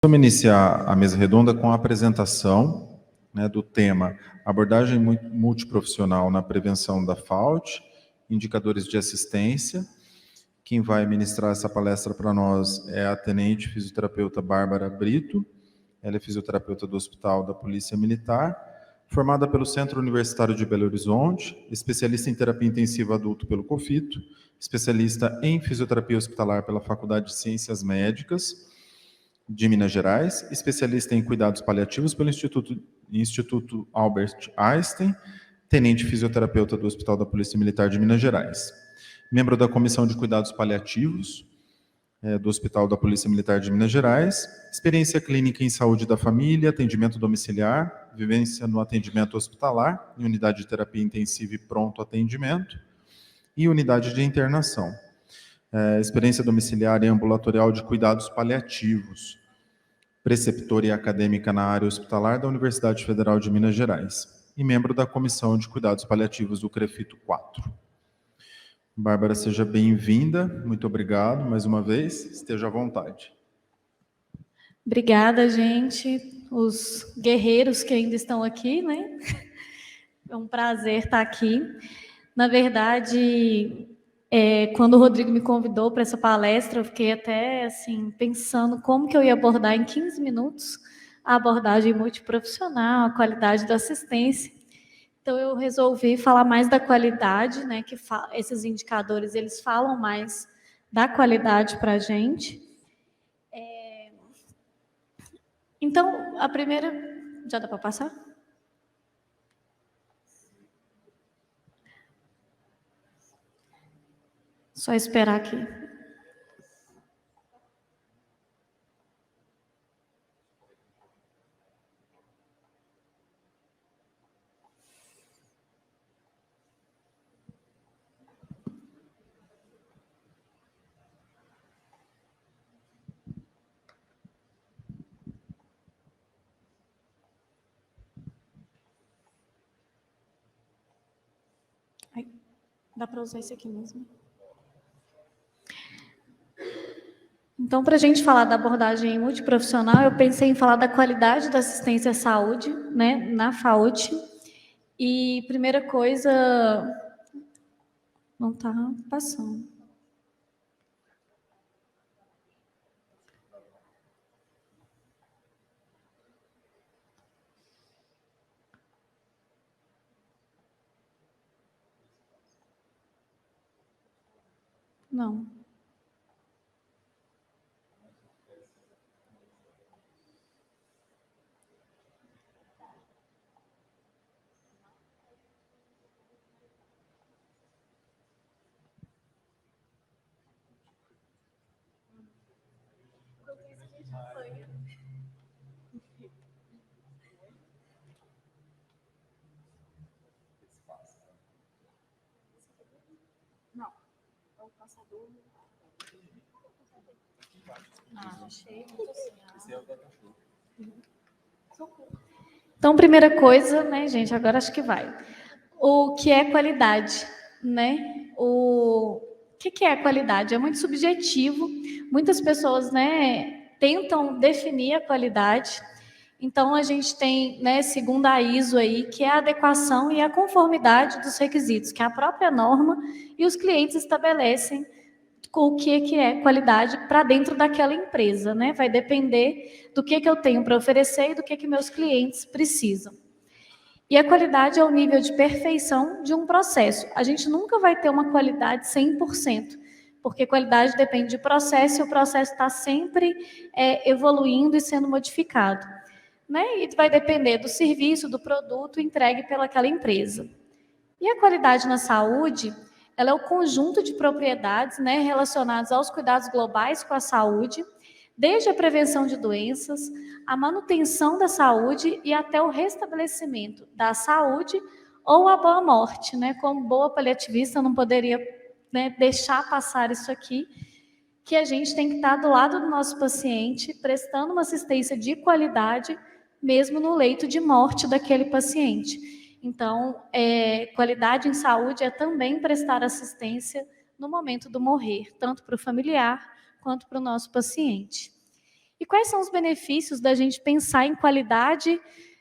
Vamos iniciar a mesa redonda com a apresentação, do tema abordagem multiprofissional na prevenção da FAUT, indicadores de assistência. Quem vai ministrar essa palestra para nós é a tenente fisioterapeuta Bárbara Brito. Ela é fisioterapeuta do Hospital da Polícia Militar, formada pelo Centro Universitário de Belo Horizonte, especialista em terapia intensiva adulto pelo COFITO, especialista em fisioterapia hospitalar pela Faculdade de Ciências Médicas de Minas Gerais, especialista em cuidados paliativos pelo Instituto Albert Einstein, tenente fisioterapeuta do Hospital da Polícia Militar de Minas Gerais. Membro da Comissão de Cuidados Paliativos do Hospital da Polícia Militar de Minas Gerais, experiência clínica em saúde da família, atendimento domiciliar, vivência no atendimento hospitalar, em unidade de terapia intensiva e pronto atendimento, e unidade de internação. Experiência domiciliar e ambulatorial de cuidados paliativos, preceptora e acadêmica na área hospitalar da Universidade Federal de Minas Gerais, e membro da Comissão de Cuidados Paliativos do CREFITO 4. Bárbara, seja bem-vinda, muito obrigado mais uma vez, esteja à vontade. Obrigada, gente, os guerreiros que ainda estão aqui, né? É um prazer estar aqui. Na verdade, quando o Rodrigo me convidou para essa palestra, eu fiquei até assim, pensando como que eu ia abordar em 15 minutos a abordagem multiprofissional, a qualidade da assistência. Então, eu resolvi falar mais da qualidade, né? Que esses indicadores, eles falam mais da qualidade para a gente. Então, a primeira... Já dá para passar? Só esperar aqui. Dá para usar esse aqui mesmo? Então, para a gente falar da abordagem multiprofissional, eu pensei em falar da qualidade da assistência à saúde, né, na FAUT. E primeira coisa, não está passando. Não. Não. É o passador. Achei muito assim. Então, primeira coisa, né, gente, agora acho que vai. O que é qualidade, né? O que é qualidade? É muito subjetivo. Muitas pessoas, né, tentam definir a qualidade. Então, a gente tem, né, segundo a ISO aí, que é a adequação e a conformidade dos requisitos, que é a própria norma, e os clientes estabelecem o que é qualidade para dentro daquela empresa, né? Vai depender do que eu tenho para oferecer e do que meus clientes precisam. E a qualidade é o nível de perfeição de um processo. A gente nunca vai ter uma qualidade 100%, porque qualidade depende de processo e o processo está sempre evoluindo e sendo modificado, né? E vai depender do serviço, do produto entregue pelaquela empresa. E a qualidade na saúde, ela é o conjunto de propriedades, né, relacionadas aos cuidados globais com a saúde, desde a prevenção de doenças, a manutenção da saúde e até o restabelecimento da saúde ou a boa morte, né? Como boa paliativista, eu não poderia, né, deixar passar isso aqui, que a gente tem que estar do lado do nosso paciente, prestando uma assistência de qualidade, mesmo no leito de morte daquele paciente. Então, qualidade em saúde é também prestar assistência no momento do morrer, tanto para o familiar quanto para o nosso paciente. E quais são os benefícios da gente pensar em qualidade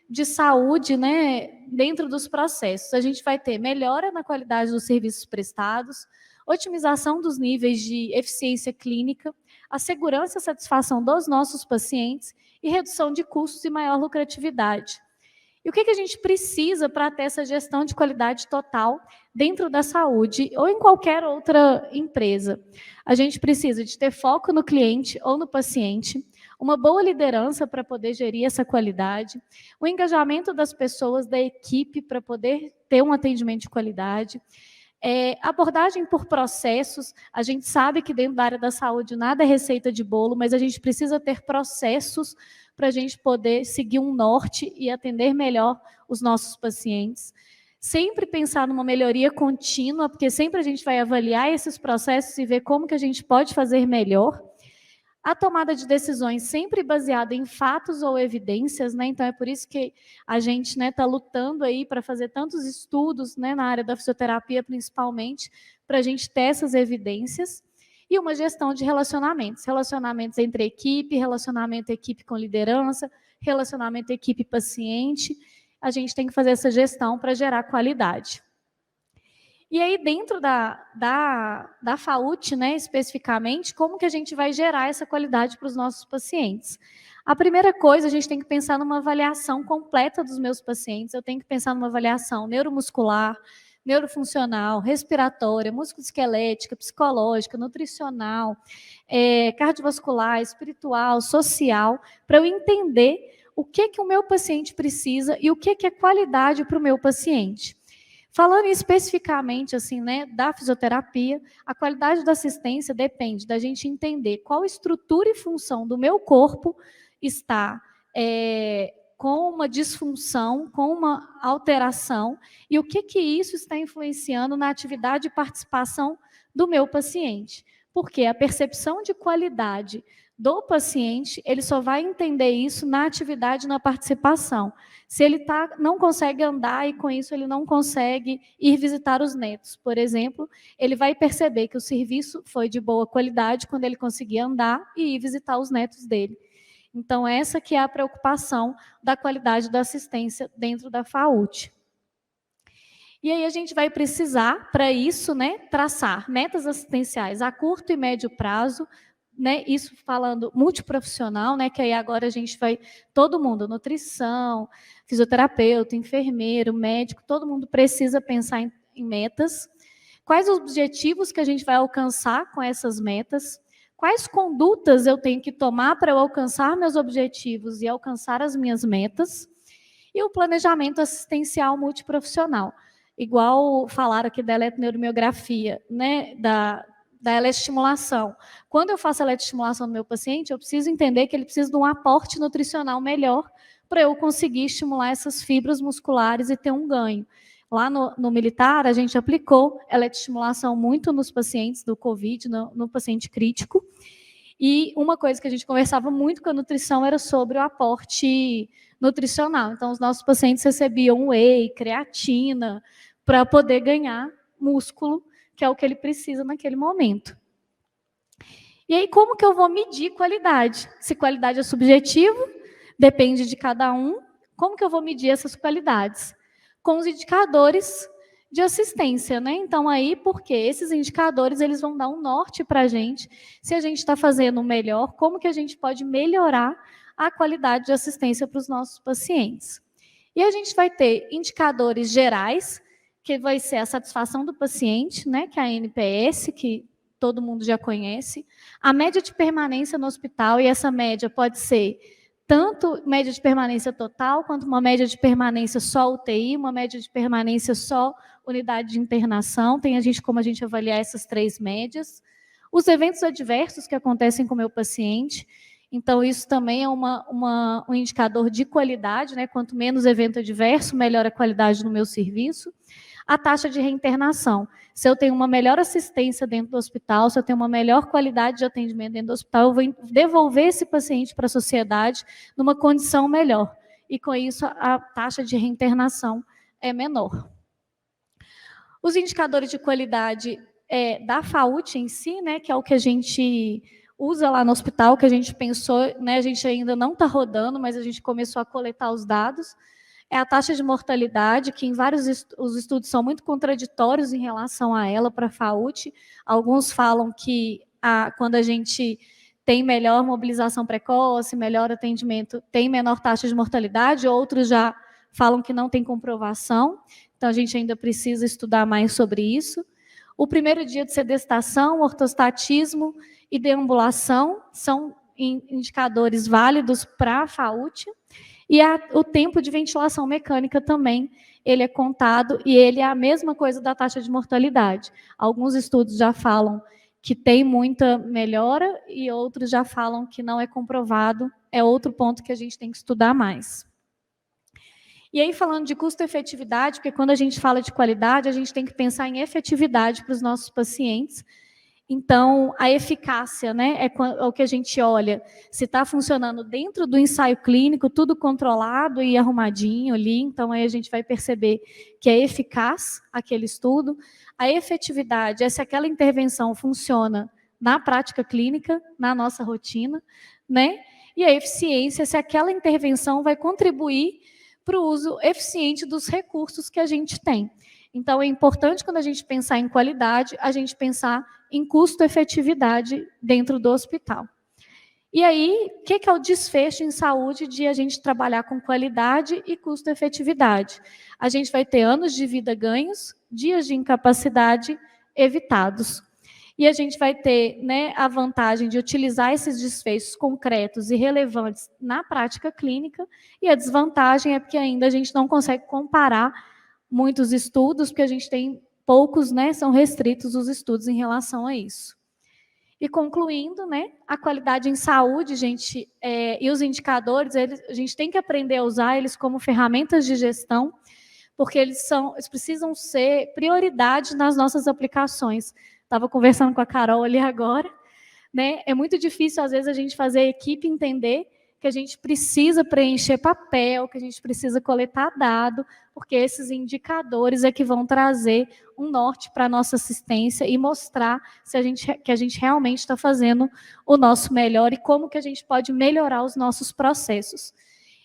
de saúde, né, dentro dos processos? A gente vai ter melhora na qualidade dos serviços prestados, otimização dos níveis de eficiência clínica, a segurança e a satisfação dos nossos pacientes e redução de custos e maior lucratividade. E o que a gente precisa para ter essa gestão de qualidade total dentro da saúde ou em qualquer outra empresa? A gente precisa de ter foco no cliente ou no paciente, uma boa liderança para poder gerir essa qualidade, o engajamento das pessoas, da equipe, para poder ter um atendimento de qualidade, abordagem por processos. A gente sabe que dentro da área da saúde nada é receita de bolo, mas a gente precisa ter processos para a gente poder seguir um norte e atender melhor os nossos pacientes. Sempre pensar numa melhoria contínua, porque sempre a gente vai avaliar esses processos e ver como que a gente pode fazer melhor. A tomada de decisões sempre baseada em fatos ou evidências, né? Então é por isso que a gente, né, tá lutando aí para fazer tantos estudos, né, na área da fisioterapia principalmente, para a gente ter essas evidências. E uma gestão de relacionamentos, relacionamentos entre equipe, relacionamento equipe com liderança, relacionamento equipe-paciente. A gente tem que fazer essa gestão para gerar qualidade. E aí, dentro da FAUT, né, especificamente, como que a gente vai gerar essa qualidade para os nossos pacientes? A primeira coisa, a gente tem que pensar numa avaliação completa dos meus pacientes. Eu tenho que pensar numa avaliação neuromuscular, neurofuncional, respiratória, musculoesquelética, psicológica, nutricional, cardiovascular, espiritual, social, para eu entender o que o meu paciente precisa e o que é qualidade para o meu paciente. Falando especificamente assim, né, da fisioterapia, a qualidade da assistência depende da gente entender qual estrutura e função do meu corpo está com uma disfunção, com uma alteração, e o que isso está influenciando na atividade e participação do meu paciente. Porque a percepção de qualidade do paciente, ele só vai entender isso na atividade e na participação. Se ele não consegue andar e com isso ele não consegue ir visitar os netos, por exemplo, ele vai perceber que o serviço foi de boa qualidade quando ele conseguir andar e ir visitar os netos dele. Então, essa que é a preocupação da qualidade da assistência dentro da FAUT. E aí a gente vai precisar, para isso, né, traçar metas assistenciais a curto e médio prazo, né, isso falando multiprofissional, né, que aí agora a gente vai, todo mundo, nutrição, fisioterapeuta, enfermeiro, médico, todo mundo precisa pensar em metas. Quais os objetivos que a gente vai alcançar com essas metas? Quais condutas eu tenho que tomar para eu alcançar meus objetivos e alcançar as minhas metas? E o planejamento assistencial multiprofissional. Igual falaram aqui da eletromiografia, né, da eletroestimulação. Quando eu faço a eletroestimulação do meu paciente, eu preciso entender que ele precisa de um aporte nutricional melhor para eu conseguir estimular essas fibras musculares e ter um ganho. Lá no militar, a gente aplicou eletroestimulação muito nos pacientes do COVID, no paciente crítico. E uma coisa que a gente conversava muito com a nutrição era sobre o aporte nutricional. Então, os nossos pacientes recebiam whey, creatina, para poder ganhar músculo, que é o que ele precisa naquele momento. E aí, como que eu vou medir qualidade? Se qualidade é subjetivo, depende de cada um. Como que eu vou medir essas qualidades? Com os indicadores de assistência, né? Então, aí, porque esses indicadores, eles vão dar um norte para a gente, se a gente está fazendo o melhor, como que a gente pode melhorar a qualidade de assistência para os nossos pacientes. E a gente vai ter indicadores gerais, que vai ser a satisfação do paciente, né, que é a NPS, que todo mundo já conhece, a média de permanência no hospital, e essa média pode ser tanto média de permanência total, quanto uma média de permanência só UTI, uma média de permanência só unidade de internação, tem como a gente avaliar essas 3 médias. Os eventos adversos que acontecem com o meu paciente, então isso também é um indicador de qualidade, né? Quanto menos evento adverso, melhor a qualidade no meu serviço. A taxa de reinternação. Se eu tenho uma melhor assistência dentro do hospital, se eu tenho uma melhor qualidade de atendimento dentro do hospital, eu vou devolver esse paciente para a sociedade numa condição melhor. E com isso, a taxa de reinternação é menor. Os indicadores de qualidade da FAUT em si, né, que é o que a gente usa lá no hospital, que a gente pensou, né, a gente ainda não está rodando, mas a gente começou a coletar os dados, é a taxa de mortalidade, que em vários os estudos são muito contraditórios em relação a ela, para a FAUT. Alguns falam que quando a gente tem melhor mobilização precoce, melhor atendimento, tem menor taxa de mortalidade, outros já falam que não tem comprovação, então a gente ainda precisa estudar mais sobre isso. O primeiro dia de sedestação, ortostatismo e deambulação são indicadores válidos para a FAUT, e o tempo de ventilação mecânica também, ele é contado, e ele é a mesma coisa da taxa de mortalidade. Alguns estudos já falam que tem muita melhora, e outros já falam que não é comprovado, é outro ponto que a gente tem que estudar mais. E aí, falando de custo-efetividade, porque quando a gente fala de qualidade, a gente tem que pensar em efetividade para os nossos pacientes. Então, a eficácia, né, é o que a gente olha, se está funcionando dentro do ensaio clínico, tudo controlado e arrumadinho ali, então aí a gente vai perceber que é eficaz aquele estudo. A efetividade é se aquela intervenção funciona na prática clínica, na nossa rotina, né? E a eficiência é se aquela intervenção vai contribuir para o uso eficiente dos recursos que a gente tem. Então, é importante, quando a gente pensar em qualidade, a gente pensar em custo-efetividade dentro do hospital. E aí, o que é o desfecho em saúde de a gente trabalhar com qualidade e custo-efetividade? A gente vai ter anos de vida ganhos, dias de incapacidade evitados. E a gente vai ter, né, a vantagem de utilizar esses desfechos concretos e relevantes na prática clínica, e a desvantagem é porque ainda a gente não consegue comparar muitos estudos, porque a gente tem poucos, né, são restritos os estudos em relação a isso. E concluindo, né, a qualidade em saúde, gente, e os indicadores, a gente tem que aprender a usar eles como ferramentas de gestão, porque eles precisam ser prioridade nas nossas aplicações. Estava conversando com a Carol ali agora, né? É muito difícil, às vezes, a gente fazer a equipe entender que a gente precisa preencher papel, que a gente precisa coletar dado, porque esses indicadores é que vão trazer um norte para a nossa assistência e mostrar que a gente realmente está fazendo o nosso melhor e como que a gente pode melhorar os nossos processos.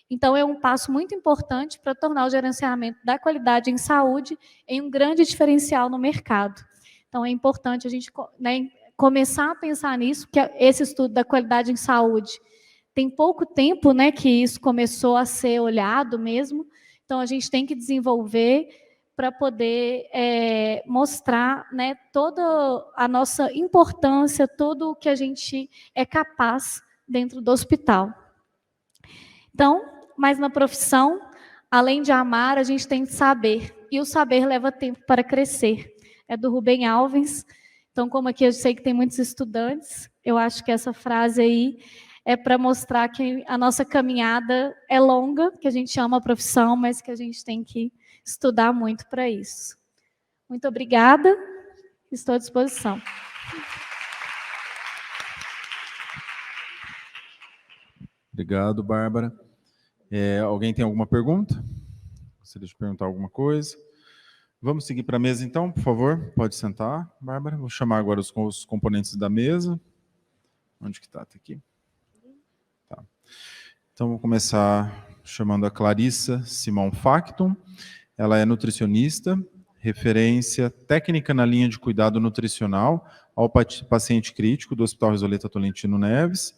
Então, é um passo muito importante para tornar o gerenciamento da qualidade em saúde em um grande diferencial no mercado. Então, é importante a gente, né, começar a pensar nisso, que esse estudo da qualidade em saúde tem pouco tempo, né, que isso começou a ser olhado mesmo, então a gente tem que desenvolver para poder mostrar, né, toda a nossa importância, tudo o que a gente é capaz dentro do hospital. Então, mas na profissão, além de amar, a gente tem que saber, e o saber leva tempo para crescer. É do Rubem Alves. Então, como aqui eu sei que tem muitos estudantes, eu acho que essa frase aí é para mostrar que a nossa caminhada é longa, que a gente ama a profissão, mas que a gente tem que estudar muito para isso. Muito obrigada, estou à disposição. Obrigado, Bárbara. Alguém tem alguma pergunta? Gostaria de perguntar alguma coisa? Vamos seguir para a mesa, então, por favor. Pode sentar, Bárbara. Vou chamar agora os componentes da mesa. Onde que está? Está aqui? Tá. Então, vou começar chamando a Clarissa Simão Factum. Ela é nutricionista, referência técnica na linha de cuidado nutricional ao paciente crítico do Hospital Risoleta Tolentino Neves,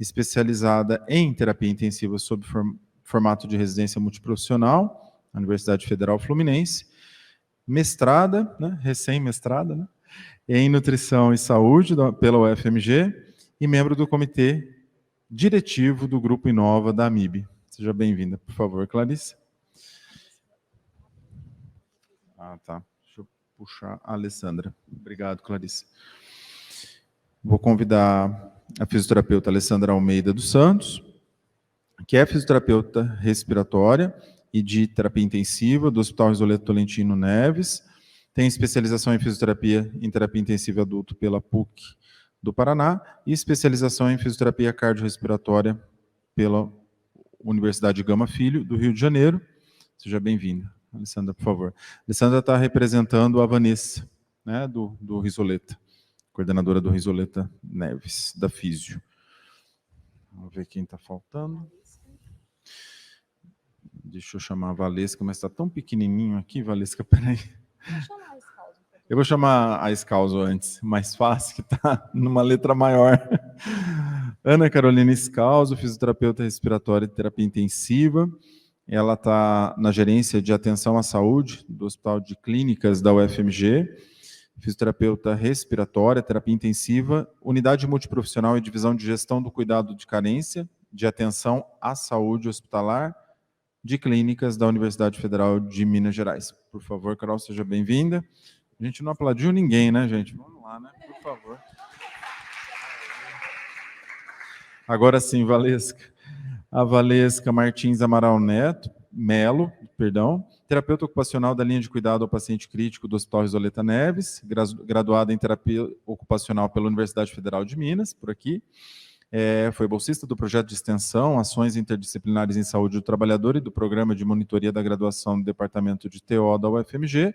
especializada em terapia intensiva sob formato de residência multiprofissional, na Universidade Federal Fluminense, mestrada, né, recém-mestrada, né, em nutrição e saúde pela UFMG e membro do comitê diretivo do Grupo Inova da AMIB. Seja bem-vinda, por favor, Clarissa. Tá. Deixa eu puxar a Alessandra. Obrigado, Clarissa. Vou convidar a fisioterapeuta Alessandra Almeida dos Santos, que é fisioterapeuta respiratória e de terapia intensiva do Hospital Risoleta Tolentino Neves, tem especialização em fisioterapia em terapia intensiva adulto pela PUC do Paraná e especialização em fisioterapia cardiorrespiratória pela Universidade Gama Filho, do Rio de Janeiro. Seja bem-vinda. Alessandra, por favor. Alessandra está representando a Vanessa, né, do Risoleta. coordenadora do Risoleta Neves, da Físio. Vamos ver quem está faltando. Deixa eu chamar a Valesca, mas está tão pequenininho aqui, Valesca, peraí. Eu vou chamar a Scalzo antes, mais fácil, que está numa letra maior. Ana Carolina Scalzo, fisioterapeuta respiratória e terapia intensiva. Ela está na gerência de atenção à saúde do Hospital de Clínicas da UFMG. Fisioterapeuta respiratória, terapia intensiva, unidade multiprofissional e divisão de gestão do cuidado de carência, de atenção à saúde hospitalar, de clínicas da Universidade Federal de Minas Gerais. Por favor, Carol, seja bem-vinda. A gente não aplaudiu ninguém, né, gente? Vamos lá, né? Por favor. Agora sim, Valesca. A Valesca Martins Amaral Melo, terapeuta ocupacional da linha de cuidado ao paciente crítico do Hospital Risoleta Neves, graduada em terapia ocupacional pela Universidade Federal de Minas, por aqui. Foi bolsista do projeto de extensão Ações Interdisciplinares em Saúde do Trabalhador e do Programa de Monitoria da Graduação do Departamento de TO da UFMG,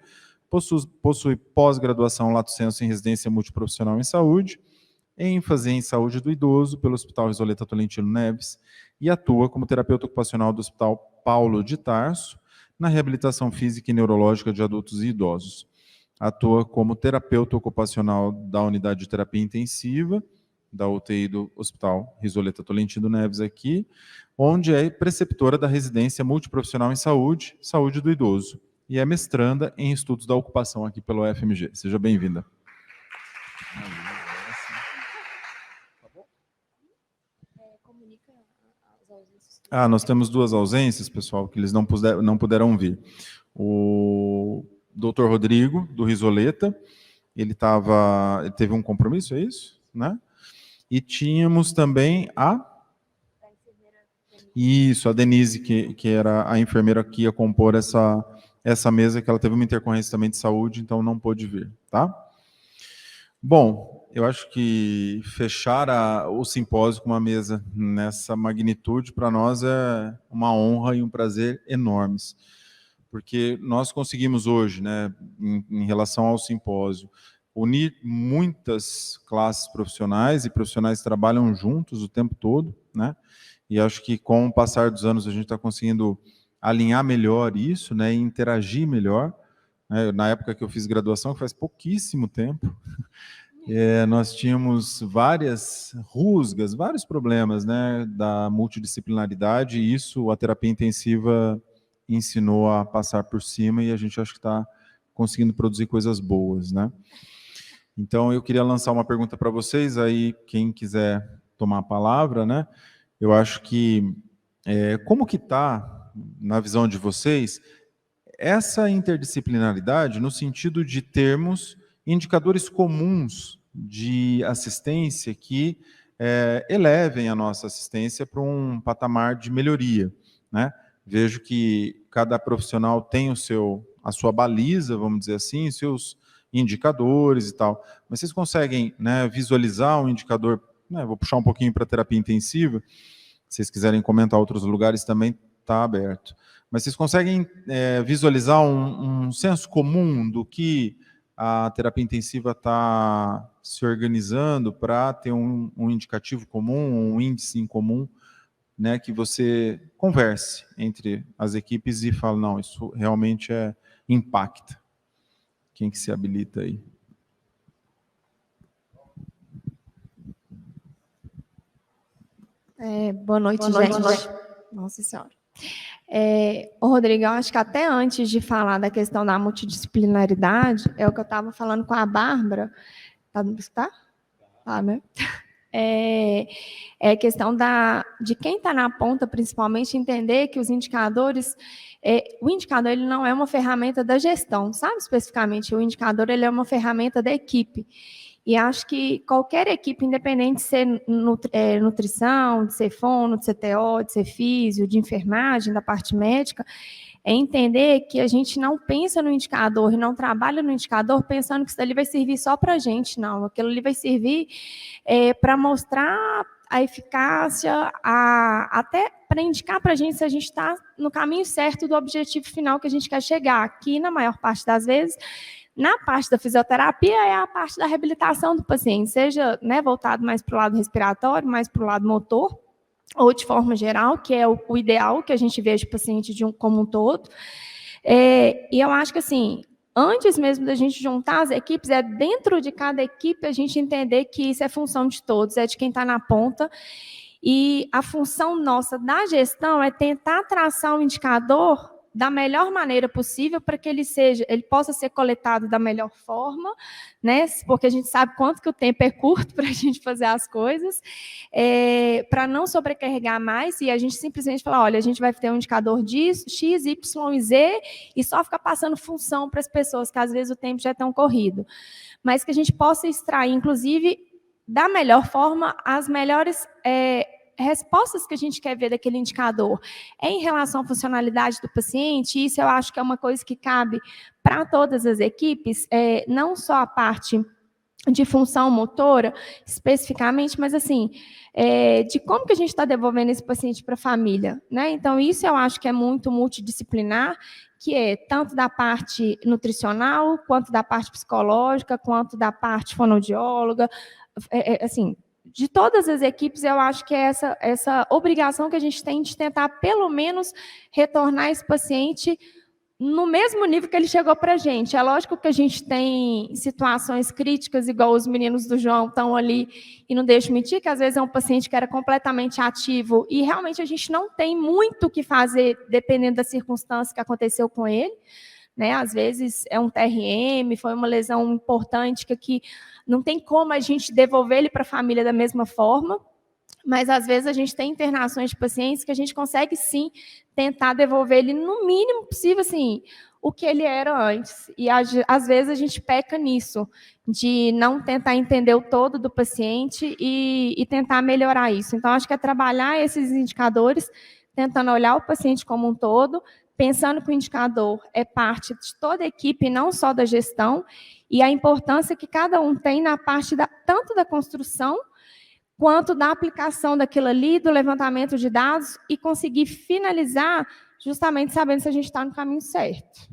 possui pós-graduação Lato Sensu em Residência Multiprofissional em Saúde, ênfase em Saúde do Idoso pelo Hospital Risoleta Tolentino Neves e atua como terapeuta ocupacional do Hospital Paulo de Tarso na reabilitação física e neurológica de adultos e idosos. Atua como terapeuta ocupacional da Unidade de Terapia Intensiva da UTI do Hospital Risoleta Tolentino Neves aqui, onde é preceptora da Residência Multiprofissional em Saúde, Saúde do Idoso, e é mestranda em Estudos da Ocupação aqui pela UFMG. Seja bem-vinda. Nós temos 2 ausências, pessoal, que eles não puderam vir. O Dr. Rodrigo, do Risoleta, ele teve um compromisso, é isso? Né? E tínhamos também a Denise, que era a enfermeira que ia compor essa mesa, que ela teve uma intercorrência também de saúde, então não pôde vir, tá? Bom, eu acho que fechar o simpósio com uma mesa nessa magnitude, para nós é uma honra e um prazer enormes, porque nós conseguimos hoje, né, em relação ao simpósio, unir muitas classes profissionais, e profissionais que trabalham juntos o tempo todo, né? E acho que com o passar dos anos a gente está conseguindo alinhar melhor isso, né, e interagir melhor. Na época que eu fiz graduação, que faz pouquíssimo tempo, nós tínhamos várias rusgas, vários problemas, né, da multidisciplinaridade, e isso a terapia intensiva ensinou a passar por cima, e a gente acho que está conseguindo produzir coisas boas, né? Então, eu queria lançar uma pergunta para vocês, aí quem quiser tomar a palavra, né? Eu acho que, como que está, na visão de vocês, essa interdisciplinaridade no sentido de termos indicadores comuns de assistência que elevem a nossa assistência para um patamar de melhoria, né? Vejo que cada profissional tem a sua baliza, vamos dizer assim, seus indicadores e tal, mas vocês conseguem, né, visualizar um indicador, né, vou puxar um pouquinho para a terapia intensiva, se vocês quiserem comentar outros lugares também está aberto, mas vocês conseguem visualizar um senso comum do que a terapia intensiva está se organizando para ter um indicativo comum, um índice em comum, né, que você converse entre as equipes e fala, não, isso realmente impacta. Quem que se habilita aí? Boa noite, gente. Nossa Senhora. Rodrigo, eu acho que até antes de falar da questão da multidisciplinaridade, é o que eu estava falando com a Bárbara. Tá? Tá, né? É a questão de quem está na ponta, principalmente, entender que os indicadores... o indicador ele não é uma ferramenta da gestão, sabe? Especificamente, o indicador ele é uma ferramenta da equipe. E acho que qualquer equipe, independente de ser nutrição, de ser fono, de ser TO, de ser físio, de enfermagem, da parte médica, é entender que a gente não pensa no indicador e não trabalha no indicador pensando que isso ali vai servir só para a gente, não. Aquilo ali vai servir para mostrar a eficácia, até para indicar para a gente se a gente está no caminho certo do objetivo final que a gente quer chegar, que, na maior parte das vezes, Na parte da fisioterapia é a parte da reabilitação do paciente, seja, né, voltado mais para o lado respiratório, mais para o lado motor, ou de forma geral, que é o ideal que a gente vê de paciente como um todo. E eu acho que, assim, antes mesmo da gente juntar as equipes, é dentro de cada equipe a gente entender que isso é função de todos, é de quem está na ponta. E a função nossa da gestão é tentar traçar um indicador da melhor maneira possível para que ele possa ser coletado da melhor forma, né? Porque a gente sabe quanto que o tempo é curto para a gente fazer as coisas, para não sobrecarregar mais e a gente simplesmente falar, olha, a gente vai ter um indicador disso, X, Y e Z, e só ficar passando função para as pessoas, que às vezes o tempo já é tão corrido. Mas que a gente possa extrair, inclusive, da melhor forma, as melhores respostas que a gente quer ver daquele indicador em relação à funcionalidade do paciente. Isso eu acho que é uma coisa que cabe para todas as equipes, não só a parte de função motora, especificamente, mas assim, de como que a gente está devolvendo esse paciente para a família, né? Então, isso eu acho que é muito multidisciplinar, que é tanto da parte nutricional, quanto da parte psicológica, quanto da parte fonoaudióloga, assim, de todas as equipes, eu acho que é essa obrigação que a gente tem de tentar, pelo menos, retornar esse paciente no mesmo nível que ele chegou para a gente. É lógico que a gente tem situações críticas, igual os meninos do João estão ali, e não deixo mentir, que às vezes é um paciente que era completamente ativo, e realmente a gente não tem muito o que fazer, dependendo da circunstância que aconteceu com ele, né? Às vezes é um TRM, foi uma lesão importante, que aqui não tem como a gente devolver ele para a família da mesma forma, mas às vezes a gente tem internações de pacientes que a gente consegue sim tentar devolver ele no mínimo possível, assim, o que ele era antes. E às vezes a gente peca nisso, de não tentar entender o todo do paciente e tentar melhorar isso. Então, acho que é trabalhar esses indicadores, tentando olhar o paciente como um todo, pensando que o indicador é parte de toda a equipe, não só da gestão, e a importância que cada um tem na parte tanto da construção, quanto da aplicação daquilo ali, do levantamento de dados, e conseguir finalizar justamente sabendo se a gente está no caminho certo.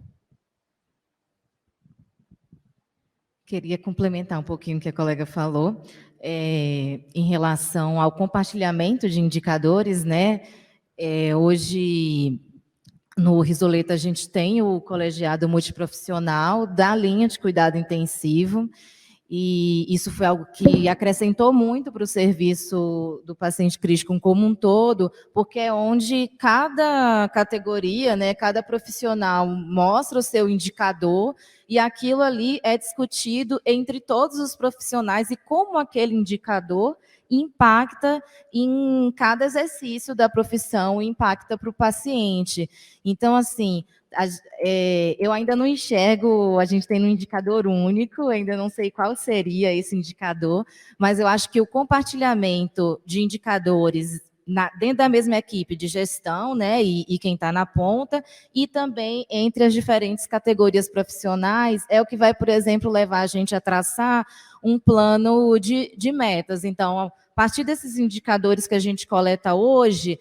Queria complementar um pouquinho o que a colega falou, em relação ao compartilhamento de indicadores, né? Hoje, no Risoleta, a gente tem o colegiado multiprofissional da linha de cuidado intensivo, e isso foi algo que acrescentou muito para o serviço do paciente crítico como um todo, porque é onde cada categoria, né, cada profissional mostra o seu indicador, e aquilo ali é discutido entre todos os profissionais, e como aquele indicador impacta em cada exercício da profissão, impacta para o paciente. Então, assim, eu ainda não enxergo, a gente tem um indicador único, ainda não sei qual seria esse indicador, mas eu acho que o compartilhamento de indicadores dentro da mesma equipe de gestão, né, e quem está na ponta, e também entre as diferentes categorias profissionais, é o que vai, por exemplo, levar a gente a traçar um plano de metas. Então, a partir desses indicadores que a gente coleta hoje,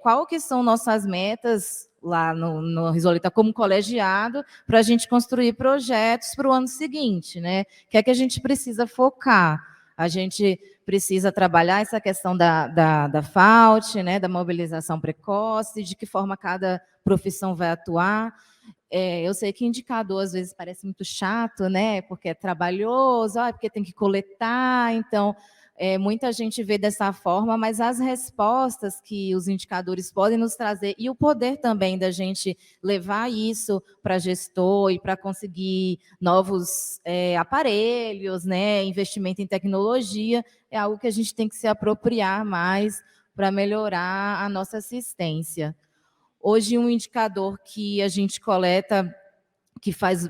qual que são nossas metas lá no Risoleta como colegiado, para a gente construir projetos para o ano seguinte, né? O que é que a gente precisa focar? A gente precisa trabalhar essa questão da FAUT, né, da mobilização precoce, de que forma cada profissão vai atuar. Eu sei que indicador às vezes parece muito chato, né, porque é trabalhoso, porque tem que coletar, então muita gente vê dessa forma, mas as respostas que os indicadores podem nos trazer e o poder também da gente levar isso para gestor e para conseguir novos aparelhos, né, investimento em tecnologia, é algo que a gente tem que se apropriar mais para melhorar a nossa assistência. Hoje, um indicador que a gente coleta, que faz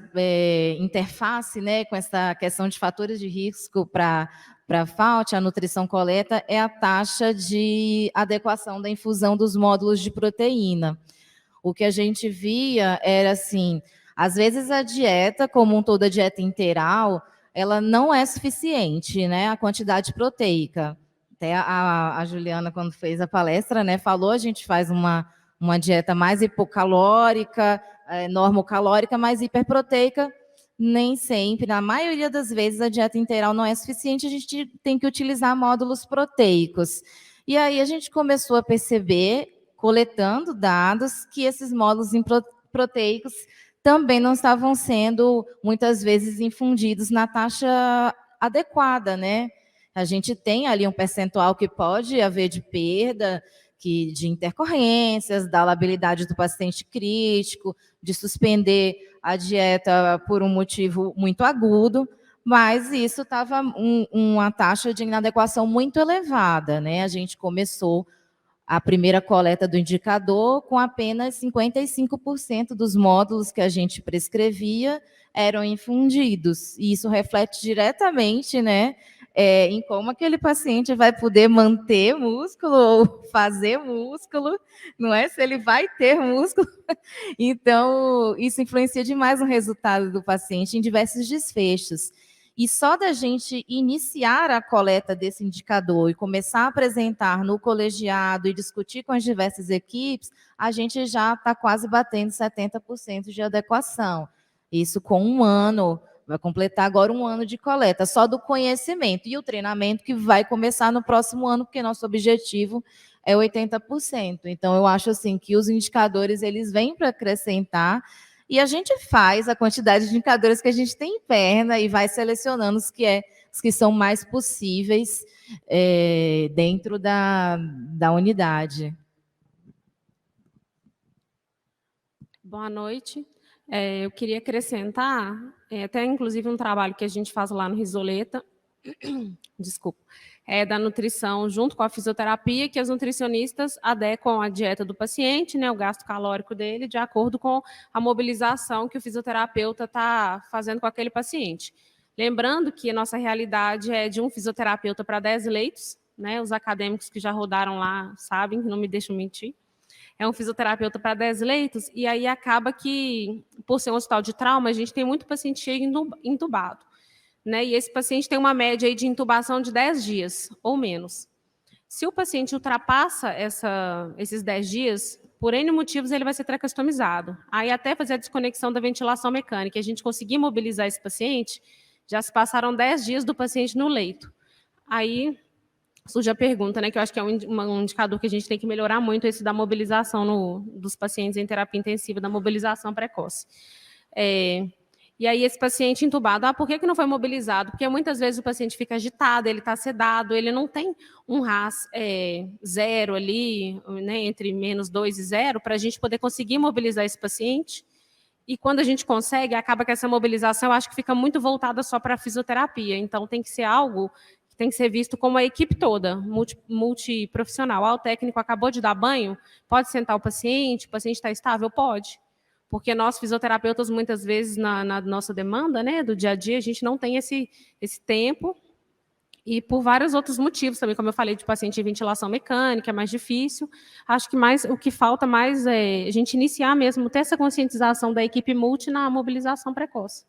interface, né, com essa questão de fatores de risco para a FAUT, a nutrição coleta, é a taxa de adequação da infusão dos módulos de proteína. O que a gente via era assim, às vezes a dieta, como um todo, a dieta integral, ela não é suficiente, né, a quantidade proteica. Até a Juliana, quando fez a palestra, né, falou, a gente faz uma dieta mais hipocalórica, normocalórica, mais hiperproteica, nem sempre, na maioria das vezes, a dieta integral não é suficiente, a gente tem que utilizar módulos proteicos. E aí a gente começou a perceber, coletando dados, que esses módulos proteicos também não estavam sendo, muitas vezes, infundidos na taxa adequada, né? A gente tem ali um percentual que pode haver de perda, de intercorrências, da labilidade do paciente crítico, de suspender a dieta por um motivo muito agudo, mas isso estava uma taxa de inadequação muito elevada, né? A gente começou a primeira coleta do indicador com apenas 55% dos módulos que a gente prescrevia eram infundidos, e isso reflete diretamente, né, em como aquele paciente vai poder manter músculo ou fazer músculo, não é? Se ele vai ter músculo. Então, isso influencia demais no resultado do paciente em diversos desfechos. E só da gente iniciar a coleta desse indicador e começar a apresentar no colegiado e discutir com as diversas equipes, a gente já está quase batendo 70% de adequação. Isso com um ano, vai completar agora um ano de coleta, só do conhecimento. E o treinamento que vai começar no próximo ano, porque nosso objetivo é 80%. Então, eu acho assim que os indicadores eles vêm para acrescentar, e a gente faz a quantidade de indicadores que a gente tem em perna e vai selecionando os que são mais possíveis dentro da unidade. Boa noite. Eu queria acrescentar, até inclusive um trabalho que a gente faz lá no Risoleta, desculpa, da nutrição junto com a fisioterapia, que as nutricionistas adequam a dieta do paciente, né, o gasto calórico dele, de acordo com a mobilização que o fisioterapeuta está fazendo com aquele paciente. Lembrando que a nossa realidade é de um fisioterapeuta para 10 leitos, né, os acadêmicos que já rodaram lá sabem, não me deixam mentir. É um fisioterapeuta para 10 leitos, e aí acaba que, por ser um hospital de trauma, a gente tem muito paciente chego entubado, né? E esse paciente tem uma média aí de intubação de 10 dias ou menos. Se o paciente ultrapassa esses 10 dias, por N motivos, ele vai ser tracostomizado. Aí até fazer a desconexão da ventilação mecânica, a gente conseguir mobilizar esse paciente, já se passaram 10 dias do paciente no leito. Aí surge a pergunta, né, que eu acho que é um indicador que a gente tem que melhorar muito, esse da mobilização dos pacientes em terapia intensiva, da mobilização precoce. E aí esse paciente entubado, por que não foi mobilizado? Porque muitas vezes o paciente fica agitado, ele está sedado, ele não tem um RAS zero ali, né, entre -2 e 0, para a gente poder conseguir mobilizar esse paciente. E quando a gente consegue, acaba que essa mobilização, eu acho que fica muito voltada só para a fisioterapia. Então tem que ser algo tem que ser visto como a equipe toda, multiprofissional. O técnico acabou de dar banho, pode sentar o paciente está estável? Pode. Porque nós, fisioterapeutas, muitas vezes, na nossa demanda, né, do dia a dia, a gente não tem esse tempo, e por vários outros motivos também, como eu falei, de paciente em ventilação mecânica, é mais difícil. Acho que o que falta mais é a gente iniciar mesmo, ter essa conscientização da equipe multi na mobilização precoce.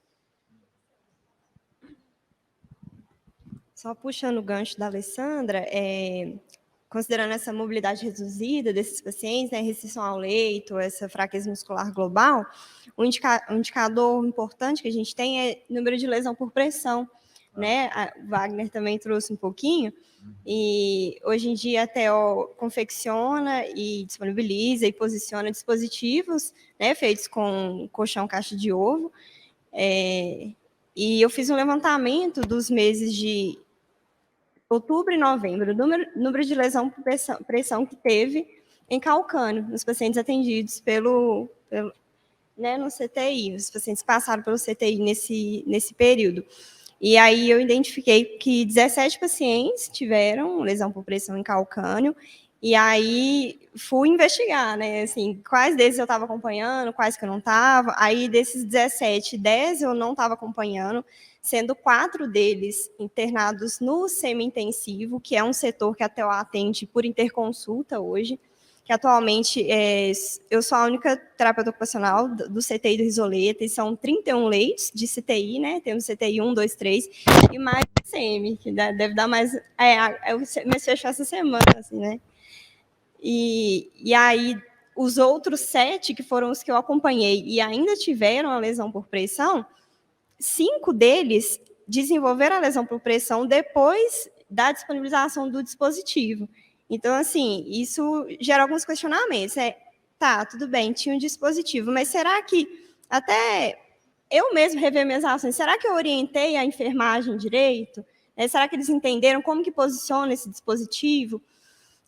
Só puxando o gancho da Alessandra, considerando essa mobilidade reduzida desses pacientes, né, restrição ao leito, essa fraqueza muscular global, um indicador importante que a gente tem é número de lesão por pressão. Né? O Wagner também trouxe um pouquinho, e hoje em dia a TO confecciona e disponibiliza e posiciona dispositivos, né, feitos com colchão caixa de ovo, e eu fiz um levantamento dos meses de outubro e novembro, número de lesão por pressão que teve em calcânio, nos pacientes atendidos né, no CTI, os pacientes passaram pelo CTI nesse período. E aí eu identifiquei que 17 pacientes tiveram lesão por pressão em calcânio, e aí fui investigar, né, assim, quais deles eu estava acompanhando, quais que eu não estava. Aí desses 17, 10 eu não estava acompanhando, sendo 4 deles internados no semi-intensivo, que é um setor que a TO atende por interconsulta hoje, que atualmente eu sou a única terapeuta ocupacional do CTI do Risoleta, e são 31 leitos de CTI, né? Temos CTI 1, 2, 3, e mais CM, que deve dar mais... eu comecei a fechar essa semana, assim, né? E aí, os outros 7, que foram os que eu acompanhei, e ainda tiveram a lesão por pressão, 5 deles desenvolveram a lesão por pressão depois da disponibilização do dispositivo. Então, assim, isso gera alguns questionamentos. Tá, tudo bem, tinha um dispositivo, mas será que até eu mesmo rever minhas ações, será que eu orientei a enfermagem direito? Será que eles entenderam como que posiciona esse dispositivo?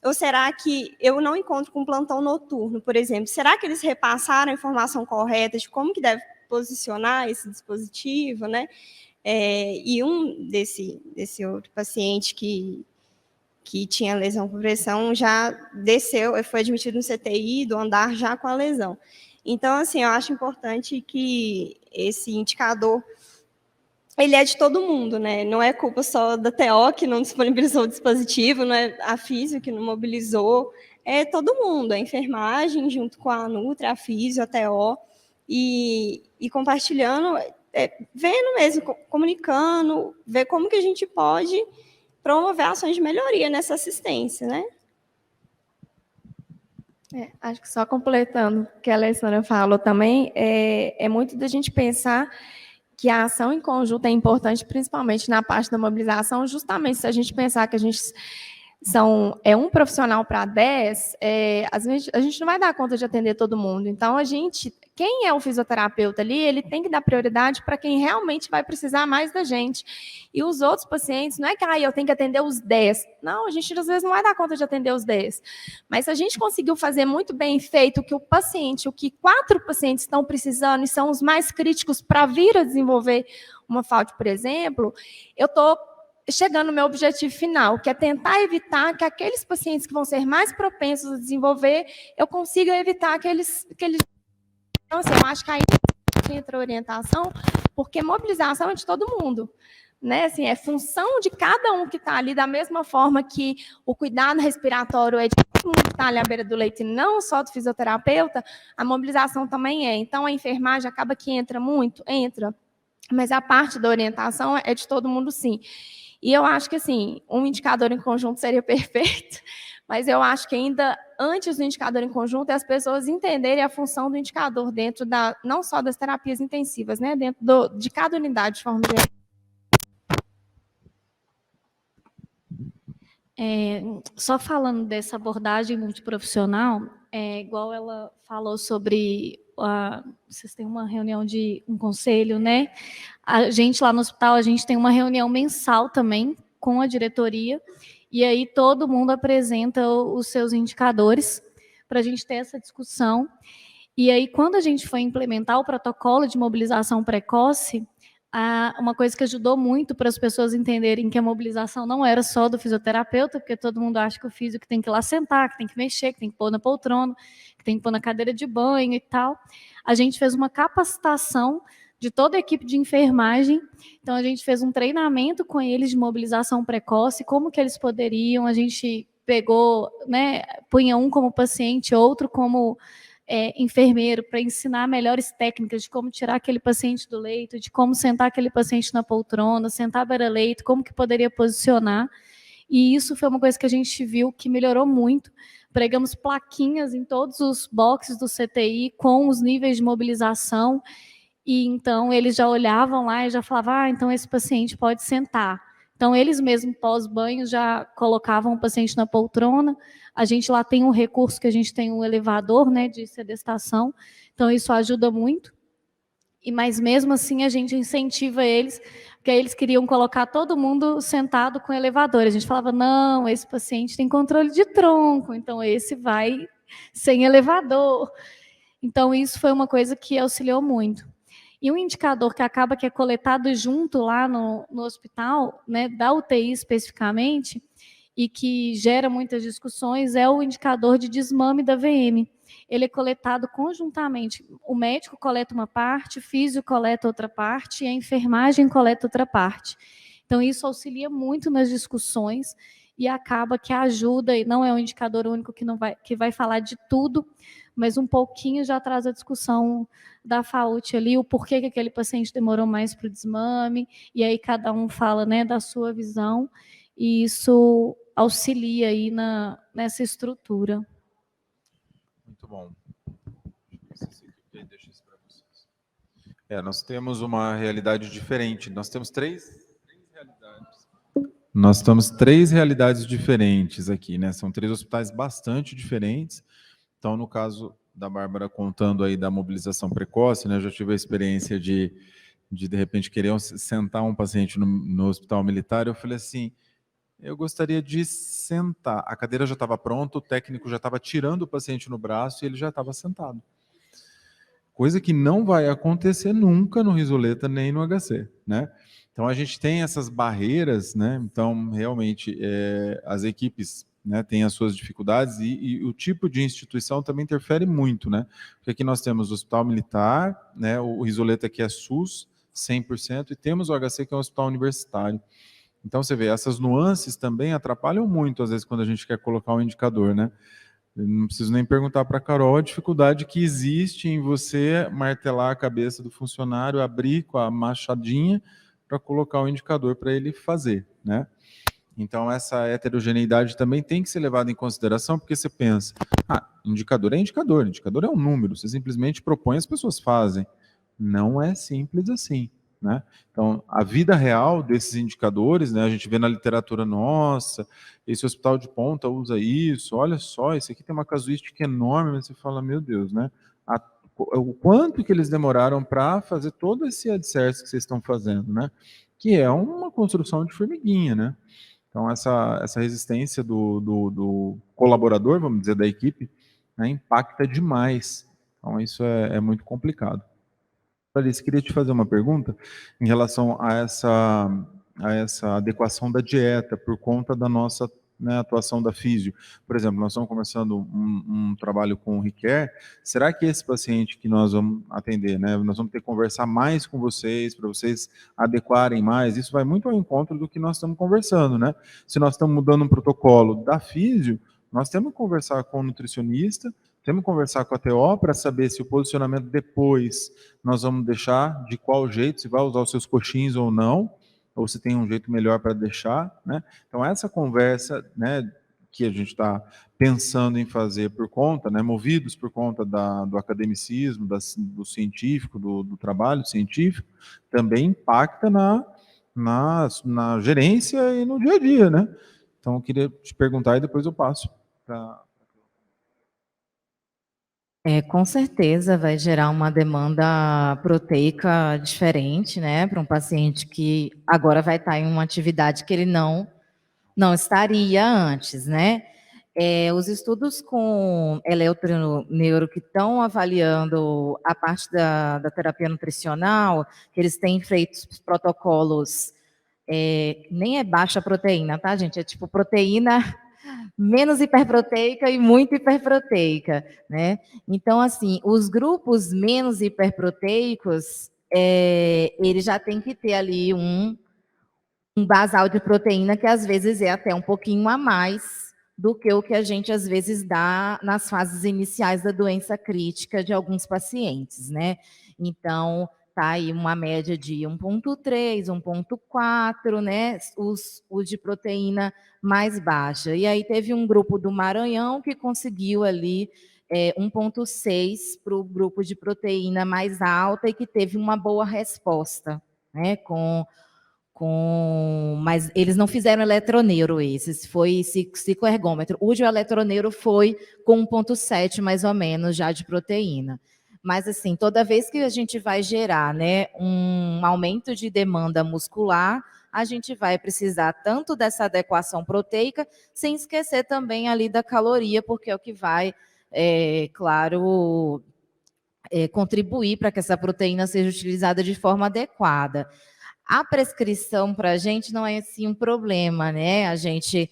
Ou será que eu não encontro com plantão noturno, por exemplo? Será que eles repassaram a informação correta de como que deve posicionar esse dispositivo, né? E desse outro paciente que tinha lesão por pressão já desceu, foi admitido no CTI do andar já com a lesão. Então, assim, eu acho importante que esse indicador ele é de todo mundo, né? Não é culpa só da TO que não disponibilizou o dispositivo, não é a físio que não mobilizou, é todo mundo, a enfermagem junto com a Nutri, a físio, a TO, e compartilhando, vendo mesmo, comunicando, ver como que a gente pode promover ações de melhoria nessa assistência, né? Acho que só completando o que a Alessandra falou também, é muito da gente pensar que a ação em conjunto é importante, principalmente na parte da mobilização, justamente se a gente pensar que a gente um profissional para 10, às vezes a gente não vai dar conta de atender todo mundo. Então, quem é o fisioterapeuta ali, ele tem que dar prioridade para quem realmente vai precisar mais da gente. E os outros pacientes, não é que eu tenho que atender os 10. Não, a gente às vezes não vai dar conta de atender os 10. Mas se a gente conseguiu fazer muito bem feito o que 4 pacientes estão precisando e são os mais críticos para vir a desenvolver uma FAUT, por exemplo, eu estou chegando no meu objetivo final, que é tentar evitar que aqueles pacientes que vão ser mais propensos a desenvolver, eu consiga evitar que eles... Então, assim, eu acho que aí entra a orientação, porque mobilização é de todo mundo. Né? Assim, é função de cada um que está ali, da mesma forma que o cuidado respiratório é de todo mundo que está ali à beira do leito, e não só do fisioterapeuta, a mobilização também é. Então, a enfermagem acaba que entra muito? Entra. Mas a parte da orientação é de todo mundo, sim. E eu acho que, assim, um indicador em conjunto seria perfeito, mas eu acho que ainda antes do indicador em conjunto é as pessoas entenderem a função do indicador dentro não só das terapias intensivas, né, dentro de cada unidade de forma geral. Só falando dessa abordagem multiprofissional, igual ela falou sobre vocês têm uma reunião de um conselho, né? A gente lá no hospital, a gente tem uma reunião mensal também com a diretoria, e aí todo mundo apresenta os seus indicadores para a gente ter essa discussão. E aí, quando a gente foi implementar o protocolo de mobilização precoce, uma coisa que ajudou muito para as pessoas entenderem que a mobilização não era só do fisioterapeuta, porque todo mundo acha que o físio que tem que ir lá sentar, que tem que mexer, que tem que pôr na poltrona, que tem que pôr na cadeira de banho e tal. A gente fez uma capacitação de toda a equipe de enfermagem, então a gente fez um treinamento com eles de mobilização precoce, como que eles poderiam, a gente pegou, né, punha um como paciente, outro como enfermeiro, para ensinar melhores técnicas de como tirar aquele paciente do leito, de como sentar aquele paciente na poltrona, sentar beira-leito, como que poderia posicionar. E isso foi uma coisa que a gente viu que melhorou muito. Pregamos plaquinhas em todos os boxes do CTI com os níveis de mobilização, e então eles já olhavam lá e já falavam, então esse paciente pode sentar. Então, eles mesmos, pós-banho, já colocavam o paciente na poltrona. A gente lá tem um recurso que a gente tem um elevador, né, de sedestação. Então, isso ajuda muito. Mas, mesmo assim, a gente incentiva eles, porque eles queriam colocar todo mundo sentado com elevador. A gente falava, não, esse paciente tem controle de tronco, então esse vai sem elevador. Então, isso foi uma coisa que auxiliou muito. E um indicador que acaba que é coletado junto lá no hospital, né, da UTI especificamente, e que gera muitas discussões, é o indicador de desmame da VM. Ele é coletado conjuntamente. O médico coleta uma parte, o físio coleta outra parte, e a enfermagem coleta outra parte. Então, isso auxilia muito nas discussões e acaba que ajuda, e não é um indicador único que vai falar de tudo, mas um pouquinho já traz a discussão da FAUT ali, o porquê que aquele paciente demorou mais para o desmame, e aí cada um fala, né, da sua visão, e isso auxilia aí nessa estrutura. Muito bom. Deixa isso para vocês. Nós temos uma realidade diferente. Nós temos três realidades. Nós temos 3 realidades diferentes aqui, né? São 3 hospitais bastante diferentes. Então, no caso da Bárbara contando aí da mobilização precoce, né? Eu já tive a experiência de repente, querer sentar um paciente no hospital militar. Eu falei assim, eu gostaria de sentar. A cadeira já estava pronta, o técnico já estava tirando o paciente no braço e ele já estava sentado. Coisa que não vai acontecer nunca no Risoleta nem no HC, né? Então, a gente tem essas barreiras, né? Então, realmente, as equipes, né, têm as suas dificuldades e o tipo de instituição também interfere muito, né? Porque aqui nós temos o Hospital Militar, né? O Risoleta que é SUS, 100%, e temos o HC que é um hospital universitário. Então, você vê, essas nuances também atrapalham muito, às vezes, quando a gente quer colocar um indicador, né? Eu não preciso nem perguntar para a Carol a dificuldade que existe em você martelar a cabeça do funcionário, abrir com a machadinha para colocar o indicador para ele fazer, né? Então, essa heterogeneidade também tem que ser levada em consideração, porque você pensa, indicador é indicador, indicador é um número, você simplesmente propõe, as pessoas fazem. Não é simples assim, né? Então, a vida real desses indicadores, né, a gente vê na literatura nossa, esse hospital de ponta usa isso, olha só, esse aqui tem uma casuística enorme, mas você fala, meu Deus, né? O quanto que eles demoraram para fazer todo esse alicerce que vocês estão fazendo, né? Que é uma construção de formiguinha, né? Então, essa resistência do colaborador, vamos dizer, da equipe, né, impacta demais. Então, isso é muito complicado. Alice, queria te fazer uma pergunta em relação a essa adequação da dieta por conta da nossa, né, atuação da físio. Por exemplo, nós estamos começando um trabalho com o Recare. Será que esse paciente que nós vamos atender, né, nós vamos ter que conversar mais com vocês, para vocês adequarem mais? Isso vai muito ao encontro do que nós estamos conversando, né? Se nós estamos mudando um protocolo da físio, nós temos que conversar com o nutricionista, temos que conversar com a TO para saber se o posicionamento depois nós vamos deixar de qual jeito, se vai usar os seus coxins ou não, ou se tem um jeito melhor para deixar, né? Então, essa conversa, né, que a gente está pensando em fazer por conta, né, movidos por conta do academicismo, do científico, do trabalho científico, também impacta na gerência e no dia a dia, né? Então, eu queria te perguntar e depois eu passo para... Com certeza vai gerar uma demanda proteica diferente, né, para um paciente que agora vai estar em uma atividade que ele não estaria antes, né? Os estudos com eletroneuro que estão avaliando a parte da terapia nutricional, que eles têm feito protocolos, nem é baixa proteína, tá, gente? É tipo proteína menos hiperproteica e muito hiperproteica, né? Então, assim, os grupos menos hiperproteicos, ele já tem que ter ali um basal de proteína que às vezes é até um pouquinho a mais do que o que a gente às vezes dá nas fases iniciais da doença crítica de alguns pacientes, né? Então, tá aí uma média de 1,3, 1,4, né? Os de proteína mais baixa. E aí teve um grupo do Maranhão que conseguiu ali 1,6 para o grupo de proteína mais alta e que teve uma boa resposta, né? Mas eles não fizeram eletroneuro esses, foi cicloergômetro. O de eletroneuro foi com 1,7 mais ou menos já de proteína. Mas assim, toda vez que a gente vai gerar, né, um aumento de demanda muscular, a gente vai precisar tanto dessa adequação proteica, sem esquecer também ali da caloria, porque é o que vai, claro, contribuir para que essa proteína seja utilizada de forma adequada. A prescrição para a gente não é assim um problema, né? A gente,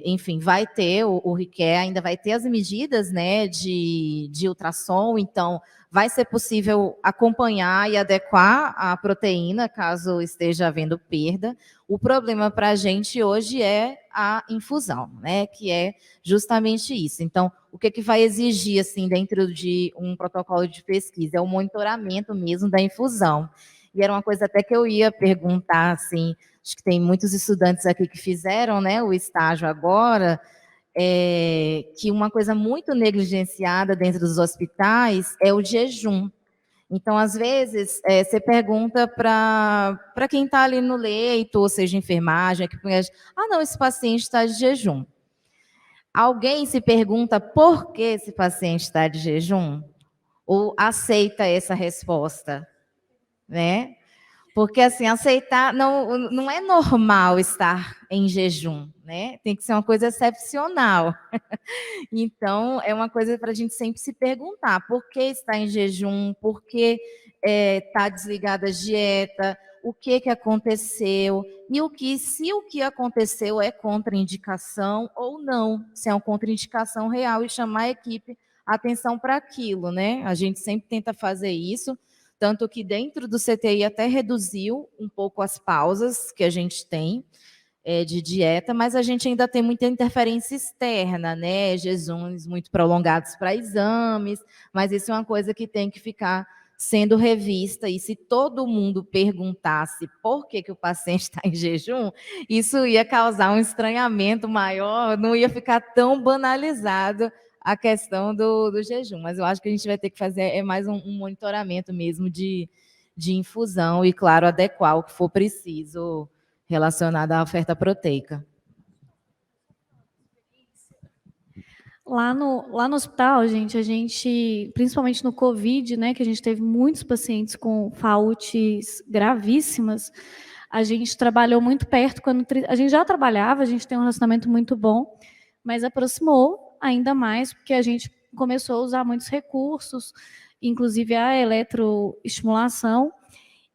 enfim, vai ter, o Recare ainda vai ter as medidas, né, de ultrassom, então vai ser possível acompanhar e adequar a proteína caso esteja havendo perda. O problema para a gente hoje é a infusão, né, que é justamente isso. Então, o que vai exigir, assim, dentro de um protocolo de pesquisa? É o monitoramento mesmo da infusão. E era uma coisa até que eu ia perguntar, assim, acho que tem muitos estudantes aqui que fizeram, né, o estágio agora, que uma coisa muito negligenciada dentro dos hospitais é o jejum. Então, às vezes, você pergunta para quem está ali no leito, ou seja, enfermagem, não, esse paciente está de jejum. Alguém se pergunta por que esse paciente está de jejum? Ou aceita essa resposta, né? Porque, assim, aceitar não é normal estar em jejum, né? Tem que ser uma coisa excepcional. Então, é uma coisa para a gente sempre se perguntar: por que está em jejum? Por que está desligada a dieta? O que aconteceu? E se o que aconteceu é contraindicação ou não, se é uma contraindicação real, e chamar a equipe atenção para aquilo, né? A gente sempre tenta fazer isso, tanto que dentro do CTI até reduziu um pouco as pausas que a gente tem de dieta, mas a gente ainda tem muita interferência externa, né? Jejuns muito prolongados para exames, mas isso é uma coisa que tem que ficar sendo revista, e se todo mundo perguntasse por que o paciente está em jejum, isso ia causar um estranhamento maior, não ia ficar tão banalizado a questão do jejum, mas eu acho que a gente vai ter que fazer mais um monitoramento mesmo de infusão e, claro, adequar o que for preciso relacionado à oferta proteica. Lá no hospital, gente, principalmente no Covid, né, que a gente teve muitos pacientes com FAUTs gravíssimas, a gente trabalhou muito perto com a gente já trabalhava, a gente tem um relacionamento muito bom, mas aproximou ainda mais, porque a gente começou a usar muitos recursos, inclusive a eletroestimulação.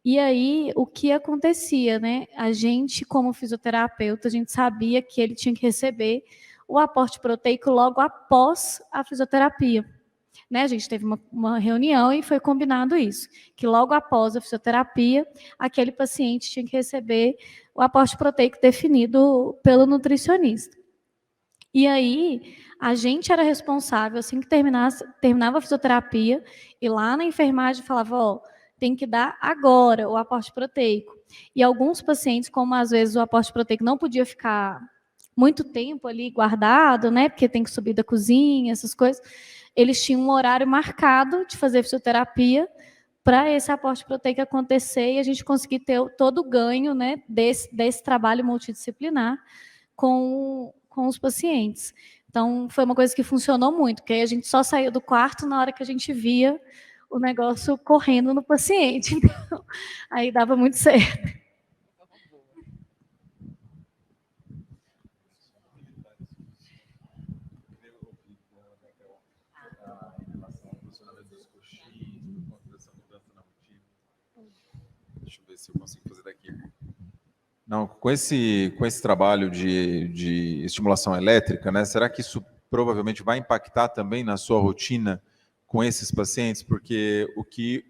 E aí, o que acontecia, né? A gente, como fisioterapeuta, a gente sabia que ele tinha que receber o aporte proteico logo após a fisioterapia. Né? A gente teve uma reunião e foi combinado isso, que logo após a fisioterapia, aquele paciente tinha que receber o aporte proteico definido pelo nutricionista. E aí, a gente era responsável, assim que terminava a fisioterapia, e lá na enfermagem falava, ó, tem que dar agora o aporte proteico. E alguns pacientes, como às vezes o aporte proteico não podia ficar muito tempo ali guardado, né, porque tem que subir da cozinha, essas coisas, eles tinham um horário marcado de fazer fisioterapia para esse aporte proteico acontecer e a gente conseguir ter todo o ganho, né, desse trabalho multidisciplinar com os pacientes. Então, foi uma coisa que funcionou muito, porque aí a gente só saiu do quarto na hora que a gente via o negócio correndo no paciente. Então, aí dava muito certo. Deixa eu ver se eu consigo fazer daqui. Não, com esse trabalho de estimulação elétrica, né? Será que isso provavelmente vai impactar também na sua rotina com esses pacientes? Porque o que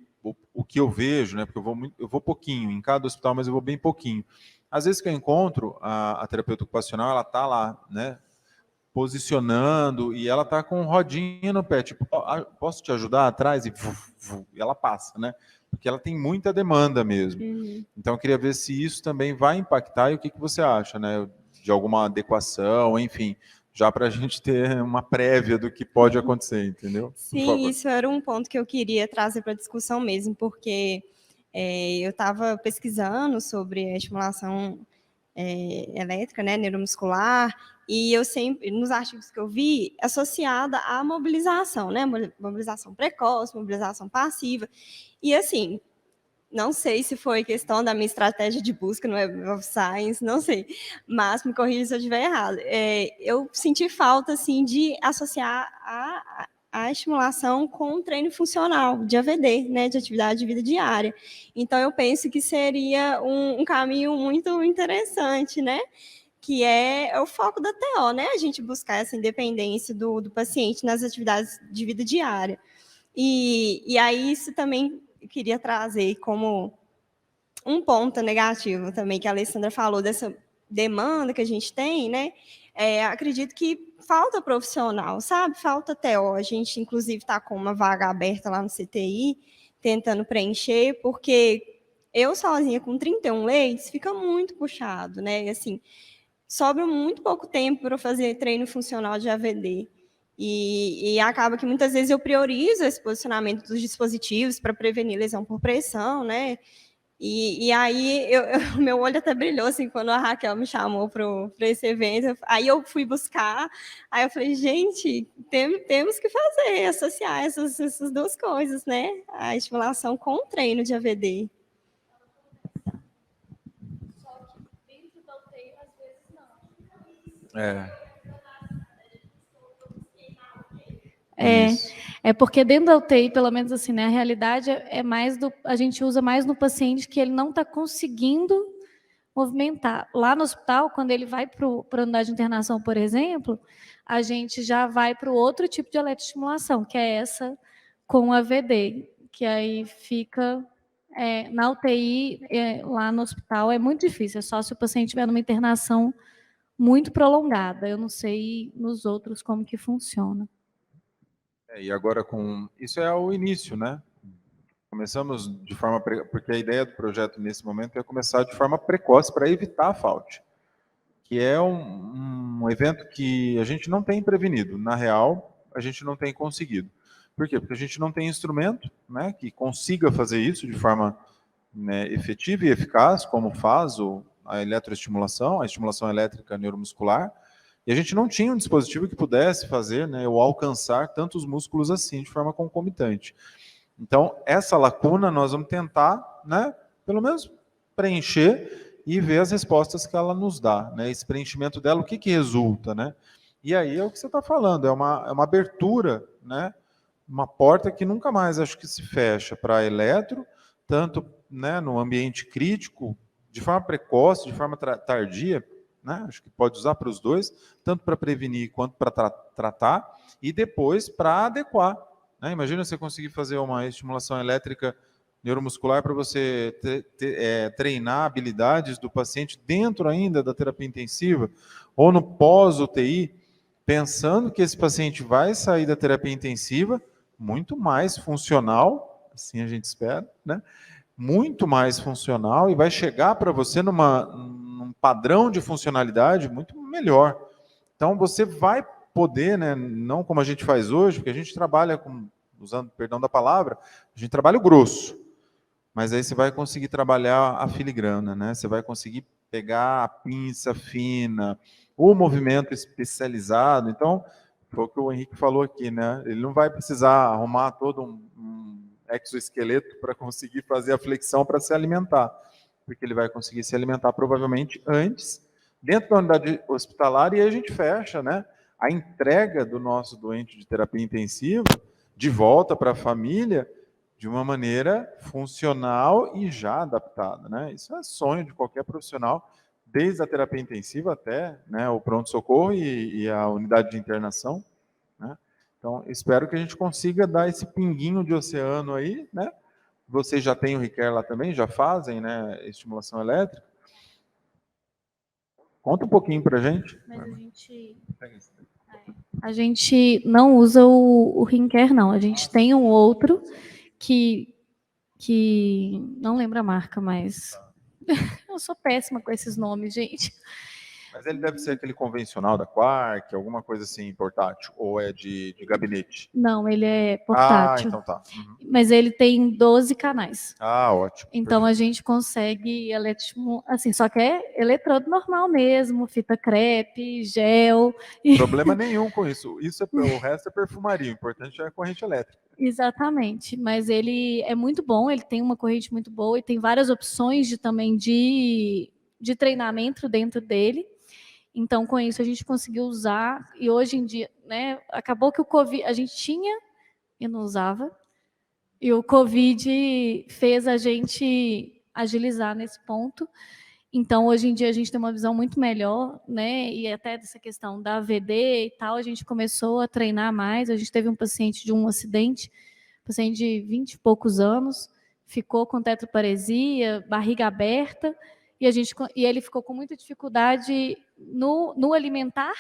eu vejo, né? Porque eu vou pouquinho em cada hospital, mas eu vou bem pouquinho. Às vezes que eu encontro a terapeuta ocupacional, ela está lá, né? Posicionando, e ela está com rodinha no pé, tipo, posso te ajudar atrás? E ela passa, né? Porque ela tem muita demanda mesmo. Uhum. Então, eu queria ver se isso também vai impactar e o que você acha, né? De alguma adequação, enfim, já para a gente ter uma prévia do que pode acontecer, entendeu? Sim, isso era um ponto que eu queria trazer para a discussão mesmo, porque eu estava pesquisando sobre a estimulação elétrica, né, neuromuscular, e eu sempre, nos artigos que eu vi, associada à mobilização, né, mobilização precoce, mobilização passiva, e assim, não sei se foi questão da minha estratégia de busca no Web of Science, não sei, mas me corrija se eu estiver errado. Eu senti falta, assim, de associar a estimulação com o treino funcional de AVD, né, de atividade de vida diária. Então, eu penso que seria um caminho muito interessante, né, que é o foco da TO, né, a gente buscar essa independência do paciente nas atividades de vida diária. E aí, isso também eu queria trazer como um ponto negativo também, que a Alessandra falou, dessa demanda que a gente tem, né, acredito que falta profissional, sabe? Falta TO. A gente, inclusive, está com uma vaga aberta lá no CTI, tentando preencher, porque eu sozinha com 31 leitos fica muito puxado, né? E, assim, sobra muito pouco tempo para fazer treino funcional de AVD. E acaba que muitas vezes eu priorizo esse posicionamento dos dispositivos para prevenir lesão por pressão, né? E aí, meu olho até brilhou, assim, quando a Raquel me chamou para esse evento. Aí eu fui buscar, aí eu falei, gente, temos que fazer, associar essas duas coisas, né? A estimulação com o treino de AVD. É porque dentro da UTI, pelo menos assim, né, a realidade é mais a gente usa mais no paciente que ele não está conseguindo movimentar. Lá no hospital, quando ele vai para a unidade de internação, por exemplo, a gente já vai para o outro tipo de eletroestimulação, que é essa com AVD, que aí fica na UTI, lá no hospital, é muito difícil, é só se o paciente tiver numa internação muito prolongada. Eu não sei nos outros como que funciona. E agora isso é o início, né? Começamos de forma porque a ideia do projeto nesse momento é começar de forma precoce para evitar a FAUT, que é um evento que a gente não tem prevenido. Na real, a gente não tem conseguido. Por quê? Porque a gente não tem instrumento, né, que consiga fazer isso de forma, né, efetiva e eficaz, como faz a eletroestimulação, a estimulação elétrica neuromuscular. E a gente não tinha um dispositivo que pudesse fazer, né, ou alcançar tantos músculos assim, de forma concomitante. Então, essa lacuna nós vamos tentar, né, pelo menos preencher e ver as respostas que ela nos dá, né? Esse preenchimento dela, o que resulta, né? E aí é o que você está falando, é uma abertura, né? Uma porta que nunca mais acho que se fecha para eletro, tanto, né, no ambiente crítico, de forma precoce, de forma tardia, né? Acho que pode usar para os dois, tanto para prevenir quanto para tratar, e depois para adequar. Né? Imagina você conseguir fazer uma estimulação elétrica neuromuscular para você treinar habilidades do paciente dentro ainda da terapia intensiva, ou no pós-UTI, pensando que esse paciente vai sair da terapia intensiva muito mais funcional, assim a gente espera, né? Muito mais funcional, e vai chegar para você num padrão de funcionalidade muito melhor. Então, você vai poder, né, não como a gente faz hoje, porque a gente trabalha usando, perdão da palavra, a gente trabalha o grosso, mas aí você vai conseguir trabalhar a filigrana, né? Você vai conseguir pegar a pinça fina, o movimento especializado. Então, foi o que o Henrique falou aqui, né? Ele não vai precisar arrumar todo um exoesqueleto para conseguir fazer a flexão para se alimentar, porque ele vai conseguir se alimentar provavelmente antes, dentro da unidade hospitalar, e aí a gente fecha, né, a entrega do nosso doente de terapia intensiva de volta para a família de uma maneira funcional e já adaptada, né? Isso é sonho de qualquer profissional, desde a terapia intensiva até, né, o pronto-socorro e a unidade de internação, né? Então, espero que a gente consiga dar esse pinguinho de oceano aí, né? Vocês já têm o Riquer lá também, já fazem, né, estimulação elétrica. Conta um pouquinho para a gente. Mas a gente não usa o Rinker, não. A gente tem um outro que não lembro a marca, mas eu sou péssima com esses nomes, gente. Mas ele deve ser aquele convencional da Quark, alguma coisa assim, portátil, ou é de gabinete? Não, ele é portátil. Ah, então tá. Uhum. Mas ele tem 12 canais. Ah, ótimo. Então, a gente consegue, assim, só que é eletrodo normal mesmo, fita crepe, gel. Problema nenhum com isso. O resto é perfumaria, o importante é a corrente elétrica. Exatamente, mas ele é muito bom, ele tem uma corrente muito boa e tem várias opções também de treinamento dentro dele. Então, com isso, a gente conseguiu usar, e hoje em dia, né, acabou que o Covid, a gente tinha e não usava, e o Covid fez a gente agilizar nesse ponto. Então, hoje em dia, a gente tem uma visão muito melhor, né, e até dessa questão da AVD e tal, a gente começou a treinar mais. A gente teve um paciente de um acidente, paciente de 20 e poucos anos, ficou com tetraparesia, barriga aberta, e ele ficou com muita dificuldade no alimentar,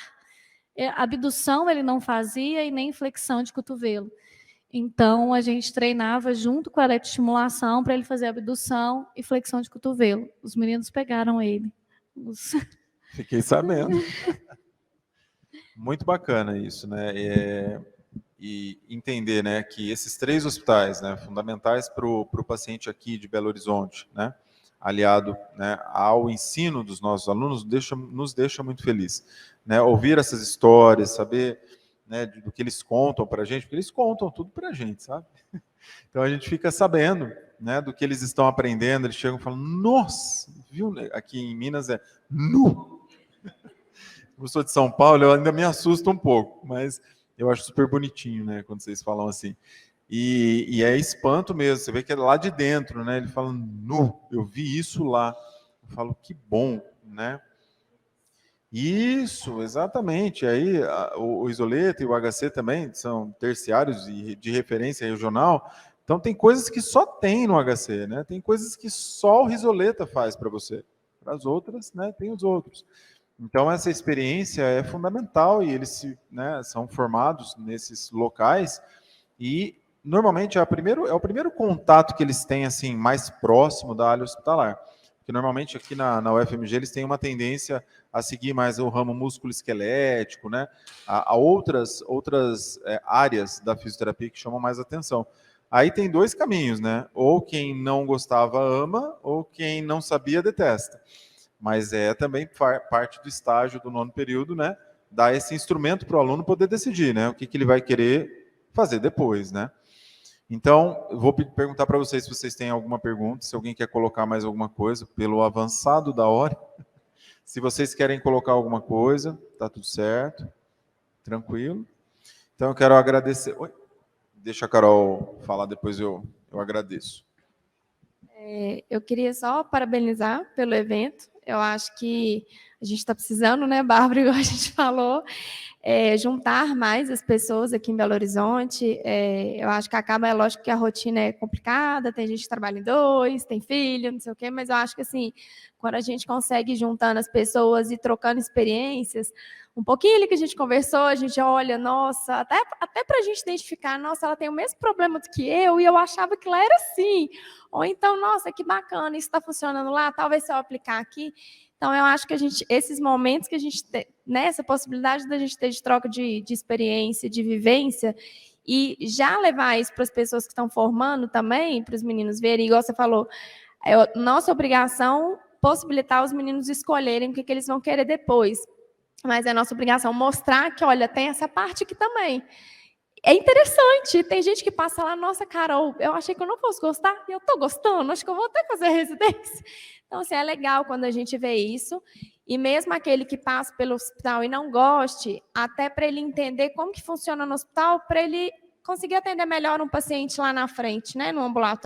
abdução ele não fazia e nem flexão de cotovelo. Então, a gente treinava junto com a eletroestimulação para ele fazer abdução e flexão de cotovelo. Os meninos pegaram ele. Fiquei sabendo. Muito bacana isso, né? E entender, né, que esses 3 hospitais, né, fundamentais para o paciente aqui de Belo Horizonte, né, aliado, né, ao ensino dos nossos alunos, nos deixa muito feliz, né? Ouvir essas histórias, saber, né, do que eles contam para a gente, porque eles contam tudo para a gente, sabe? Então a gente fica sabendo, né, do que eles estão aprendendo. Eles chegam e falam: nossa, viu? Aqui em Minas é nu. Eu sou de São Paulo, eu ainda me assusto um pouco, mas eu acho super bonitinho, né, quando vocês falam assim. E é espanto mesmo, você vê que é lá de dentro, né? Ele fala: nu, eu vi isso lá. Eu falo: que bom, né? Isso, exatamente. Aí o Isoleta e o HC também são terciários e de referência regional. Então tem coisas que só tem no HC, né? Tem coisas que só o Risoleta faz para você. Para as outras, né, tem os outros. Então essa experiência é fundamental e eles são formados nesses locais e normalmente é o primeiro contato que eles têm assim mais próximo da área hospitalar. Porque normalmente aqui na UFMG eles têm uma tendência a seguir mais o ramo músculo-esquelético, né? A outras áreas da fisioterapia que chamam mais atenção. Aí tem 2 caminhos, né? Ou quem não gostava ama, ou quem não sabia detesta. Mas é também parte do estágio do 9º período, né? Dar esse instrumento para o aluno poder decidir, né? O que ele vai querer fazer depois, né? Então, eu vou perguntar para vocês se vocês têm alguma pergunta, se alguém quer colocar mais alguma coisa, pelo avançado da hora. Se vocês querem colocar alguma coisa, tá tudo certo, tranquilo. Então, eu quero agradecer. Oi? Deixa a Carol falar, depois eu agradeço. Eu queria só parabenizar pelo evento. Eu acho que a gente está precisando, né, Bárbara, igual a gente falou, juntar mais as pessoas aqui em Belo Horizonte. Eu acho que é lógico que a rotina é complicada, tem gente que trabalha em 2, tem filho, não sei o quê, mas eu acho que assim, quando a gente consegue ir juntando as pessoas e trocando experiências, um pouquinho ali que a gente conversou, a gente olha, nossa, até para a gente identificar, nossa, ela tem o mesmo problema do que eu, e eu achava que ela era assim. Ou então, nossa, que bacana, isso está funcionando lá, talvez se eu aplicar aqui. Então, eu acho que esses momentos que a gente tem, né, essa possibilidade da gente ter de troca de experiência, de vivência, e já levar isso para as pessoas que estão formando também, para os meninos verem, igual você falou, nossa obrigação possibilitar os meninos escolherem o que eles vão querer depois. Mas é nossa obrigação mostrar que, olha, tem essa parte aqui também. É interessante, tem gente que passa lá, nossa, Carol, eu achei que eu não fosse gostar, e eu estou gostando, acho que eu vou até fazer residência. Então, assim, é legal quando a gente vê isso, e mesmo aquele que passa pelo hospital e não goste, até para ele entender como que funciona no hospital, para ele conseguir atender melhor um paciente lá na frente, né, no ambulatório.